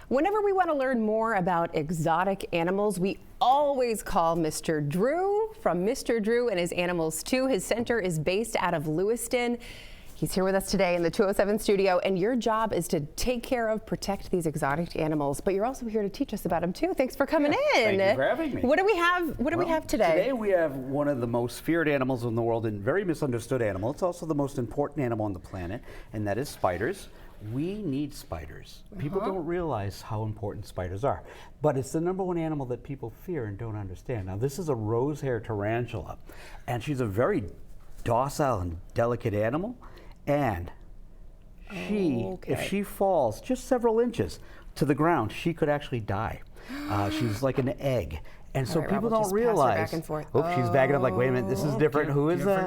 Whenever we want to learn more about exotic animals, we always call Mr. Drew from Mr. Drew and his Animals Too. His center is based out of Lewiston. He's here with us today in the 207 studio, and your job is to take care of, protect these exotic animals, but you're also here to teach us about them too. Thanks for coming in. Thank you for having me. What do we have? What do we have today? Today we have one of the most feared animals in the world and very misunderstood animal. It's also the most important animal on the planet, and that is spiders. We need spiders. People don't realize how important spiders are, but it's the #1 animal that people fear and don't understand. Now, this is a rose-hair tarantula, and she's a very docile and delicate animal, and if she falls just several inches to the ground, she could actually die. She's like an egg. And so people don't realize. Back and forth. Oops, she's backing up like, wait a minute, this is different. Who is that?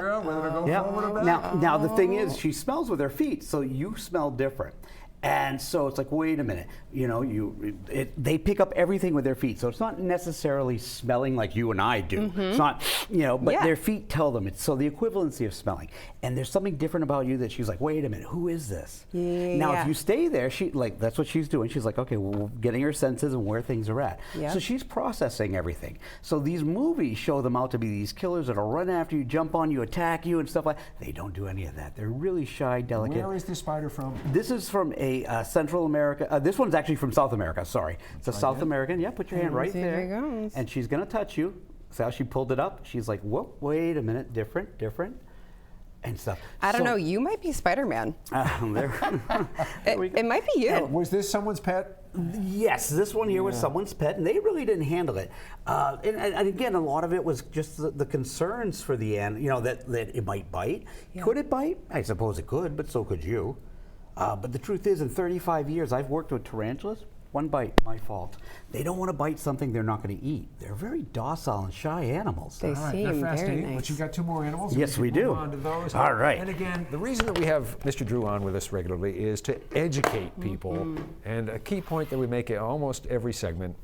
Now the thing is, she smells with her feet, so you smell different. And so it's like, wait a minute, they pick up everything with their feet. So it's not necessarily smelling like you and I do. It's not, but their feet tell them. It's so the equivalency of smelling. And there's something different about you that she's like, wait a minute, who is this? Now, if you stay there, that's what she's doing. She's like, okay, well, we're getting her senses and where things are at. So she's processing everything. So these movies show them out to be these killers that'll run after you, jump on you, attack you and stuff like that. They don't do any of that. They're really shy, delicate. Where is this spider from? This is from Central America. This one's actually from South America, sorry. It's a South American. Yeah, put your hand right there. There it goes. And she's going to touch you. See how she pulled it up? She's like, whoop, wait a minute, different, and stuff. I don't know, you might be Spider-Man. It might be you. And was this someone's pet? Yes, this one here was someone's pet, and they really didn't handle it. And again, a lot of it was just the concerns for the animal, that it might bite. Could it bite? I suppose it could, but so could you. But the truth is, in 35 years, I've worked with tarantulas. One bite, my fault. They don't want to bite something they're not going to eat. They're very docile and shy animals. They seem very nice. But you've got 2 more animals. Yes, we do. On to those. All right. And again, the reason that we have Mr. Drew on with us regularly is to educate people. And a key point that we make in almost every segment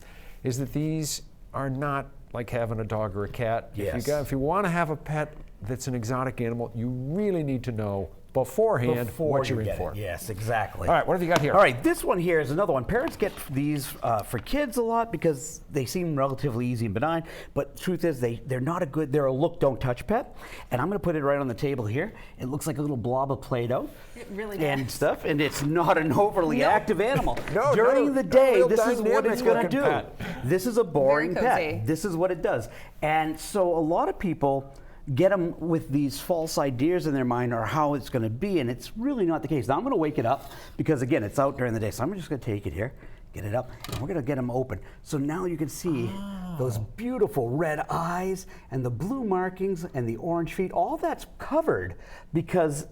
is that these are not like having a dog or a cat. Yes. If you want to have a pet that's an exotic animal, you really need to know beforehand what you're in for. Yes, exactly. All right, what have you got here? All right, this one here is another one. Parents get these for kids a lot because they seem relatively easy and benign, but the truth is they're not a good, they're a look, don't touch pet. And I'm going to put it right on the table here. It looks like a little blob of Play-Doh. It really does. And stuff, and it's not an overly active animal. During the day, this is what it's going to do. Pet. This is a boring pet. This is what it does. And so a lot of people get them with these false ideas in their mind or how it's going to be, and it's really not the case. Now I'm going to wake it up because, again, it's out during the day, so I'm just going to take it here, get it up, and we're going to get them open. So now you can see those beautiful red eyes and the blue markings and the orange feet. All that's covered because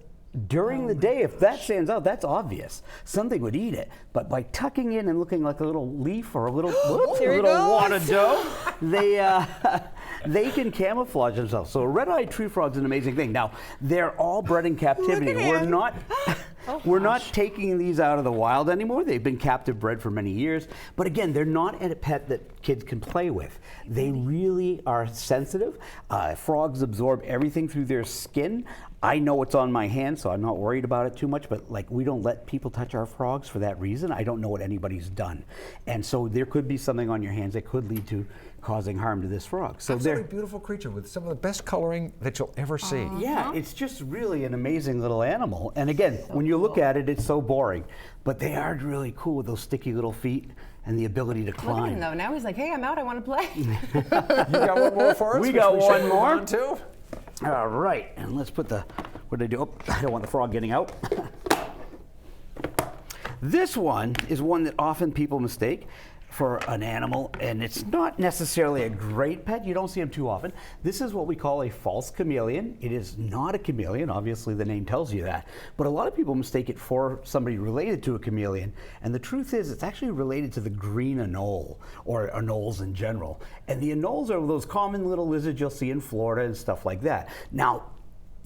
during the day, if that stands out, that's obvious. Something would eat it. But by tucking in and looking like a little leaf or a little, wad of dough, they can camouflage themselves. So a red-eyed tree frog's an amazing thing. Now, they're all bred in captivity. We're not taking these out of the wild anymore. They've been captive bred for many years. But again, they're not a pet that kids can play with. They really are sensitive. Frogs absorb everything through their skin. I know what's on my hand, so I'm not worried about it too much, but we don't let people touch our frogs for that reason. I don't know what anybody's done. And so there could be something on your hands that could lead to causing harm to this frog. So they're a beautiful creature with some of the best coloring that you'll ever see. Yeah, it's just really an amazing little animal. And again, when you look at it, it's so boring. But they are really cool with those sticky little feet and the ability to climb. Look at him though. Now he's like, hey, I'm out. I want to play. You got one more for us? We got one more. Too. All right, and let's put what did I do? Oh, I don't want the frog getting out. This one is one that often people mistake for an animal, and it's not necessarily a great pet. You don't see them too often. This is what we call a false chameleon. It is not a chameleon. Obviously, the name tells you that. But a lot of people mistake it for somebody related to a chameleon. And the truth is, it's actually related to the green anole, or anoles in general. And the anoles are those common little lizards you'll see in Florida and stuff like that. Now,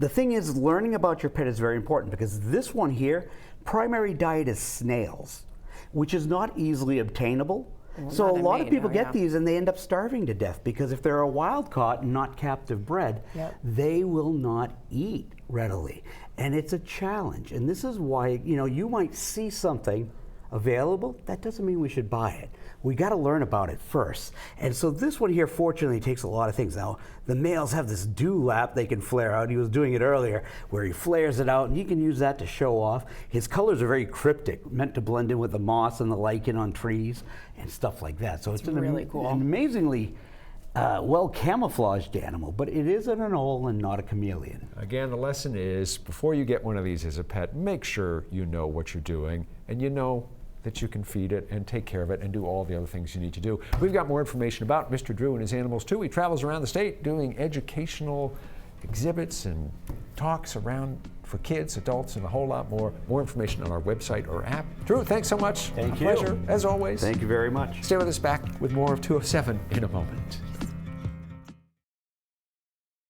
the thing is, learning about your pet is very important because this one here, primary diet is snails, which is not easily obtainable. So a lot of people get these and they end up starving to death because if they're a wild caught and not captive bred, they will not eat readily. And it's a challenge. And this is why, you might see something available, that doesn't mean we should buy it. We got to learn about it first. And so this one here, fortunately, takes a lot of things. Now, the males have this dewlap they can flare out. He was doing it earlier, where he flares it out, and you can use that to show off. His colors are very cryptic, meant to blend in with the moss and the lichen on trees and stuff like that. So it's really cool. An amazingly well camouflaged animal, but it is an owl and not a chameleon. Again, the lesson is, before you get one of these as a pet, make sure you know what you're doing and you know that you can feed it and take care of it and do all the other things you need to do. We've got more information about Mr. Drew and his animals too. He travels around the state doing educational exhibits and talks around for kids, adults, and a whole lot more. More information on our website or app. Drew, thanks so much. Thank you. Pleasure, as always. Thank you very much. Stay with us, back with more of 207 in a moment.